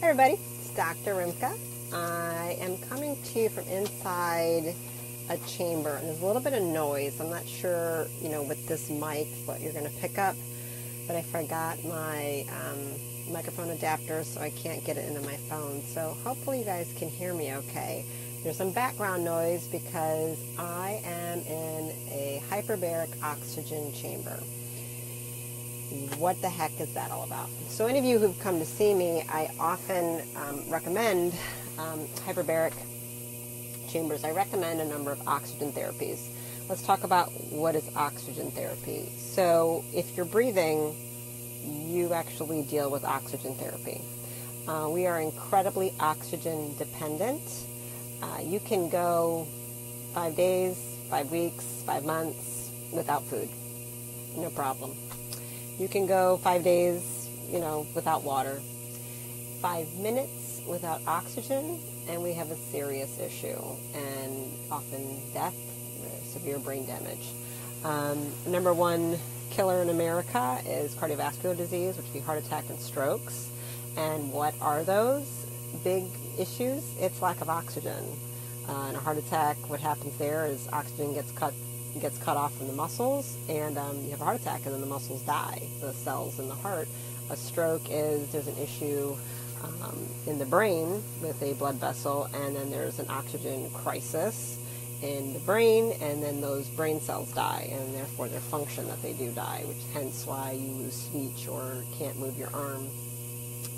Hey everybody, it's Dr. Rimka. I am coming to you from inside a chamber, and there's a little bit of noise. I'm not sure, with this mic what you're going to pick up, but I forgot my microphone adapter, so I can't get it into my phone. So hopefully you guys can hear me okay. There's some background noise because I am in a hyperbaric oxygen chamber. What the heck is that all about? So any of you who've come to see me, I often recommend hyperbaric chambers. I recommend a number of oxygen therapies. Let's talk about what is oxygen therapy. So if you're breathing, you actually deal with oxygen therapy. We are incredibly oxygen dependent. You can go 5 days, 5 weeks, 5 months without food. No problem. You can go 5 days, without water. 5 minutes without oxygen, and we have a serious issue, and often death, severe brain damage. Number one killer in America is cardiovascular disease, which would be heart attack and strokes. And what are those big issues? It's lack of oxygen. In a heart attack, what happens there is oxygen gets cut off from the muscles, and you have a heart attack, and then the muscles die, the cells in the heart. A stroke is there's an issue in the brain with a blood vessel, and then there's an oxygen crisis in the brain, and then those brain cells die, and therefore their function that they do die, which hence why you lose speech or can't move your arm,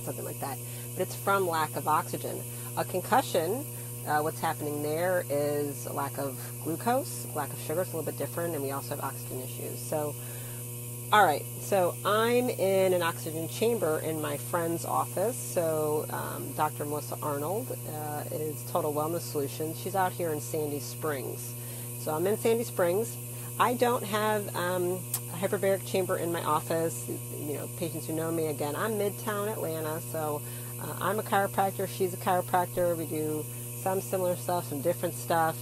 something like that. But it's from lack of oxygen. A concussion, what's happening there is a lack of glucose, lack of sugar. It's a little bit different, and we also have oxygen issues. So, all right, so I'm in an oxygen chamber in my friend's office. So Dr. Melissa Arnold is Total Wellness Solutions. She's out here in Sandy Springs. So I'm in Sandy Springs. I don't have a hyperbaric chamber in my office. Patients who know me, again, I'm Midtown Atlanta. So I'm a chiropractor. She's a chiropractor. We do some similar stuff, some different stuff.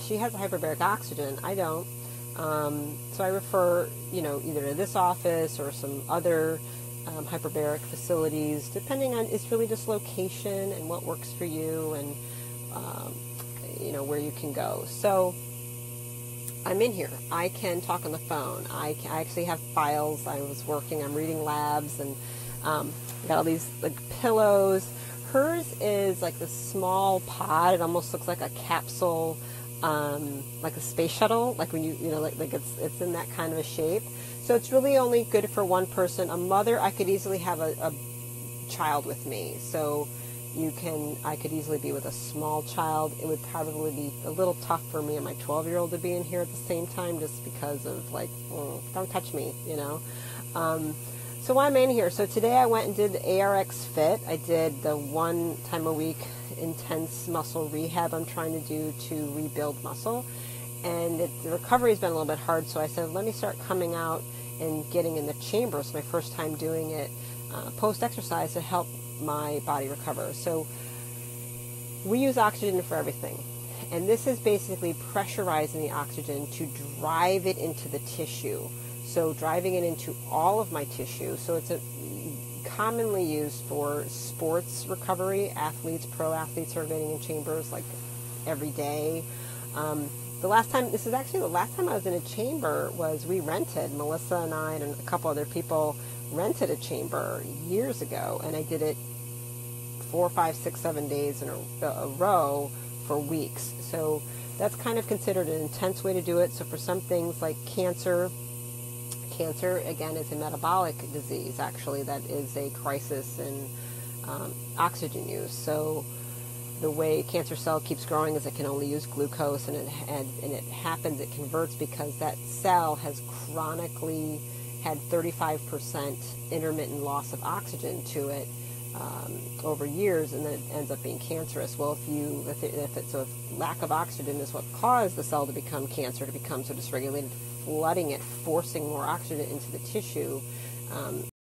She has a hyperbaric oxygen. I don't. So I refer, either to this office or some other hyperbaric facilities, depending on, it's really just location and what works for you and, where you can go. So I'm in here. I can talk on the phone. I actually have files. I'm reading labs, and got all these pillows. Hers is like this small pod. It almost looks like a capsule, like a space shuttle, like when like it's in that kind of a shape. So it's really only good for one person. A mother, I could easily have a child with me. So I could easily be with a small child. It would probably be a little tough for me and my 12-year-old to be in here at the same time, just because of don't touch me, So I'm in here. So today I went and did the ARX Fit. I did the 1 time a week intense muscle rehab I'm trying to do to rebuild muscle. And the recovery has been a little bit hard, so I said, let me start coming out and getting in the chamber. It's my first time doing it post-exercise to help my body recover. So we use oxygen for everything. And this is basically pressurizing the oxygen to drive it into the tissue. So driving it into all of my tissue. So it's commonly used for sports recovery. Athletes, pro athletes are getting in chambers like every day. The last time I was in a chamber was we rented, Melissa and I and a couple other people rented a chamber years ago, and I did it 4, 5, 6, 7 days in a row for weeks. So that's kind of considered an intense way to do it. So for some things like cancer, again, is a metabolic disease, actually, that is a crisis in oxygen use. So the way cancer cell keeps growing is it can only use glucose, and it converts because that cell has chronically had 35% intermittent loss of oxygen to it over years, and then it ends up being cancerous. Well, if lack of oxygen is what caused the cell to become cancer, to become so dysregulated, flooding it, forcing more oxygen into the tissue,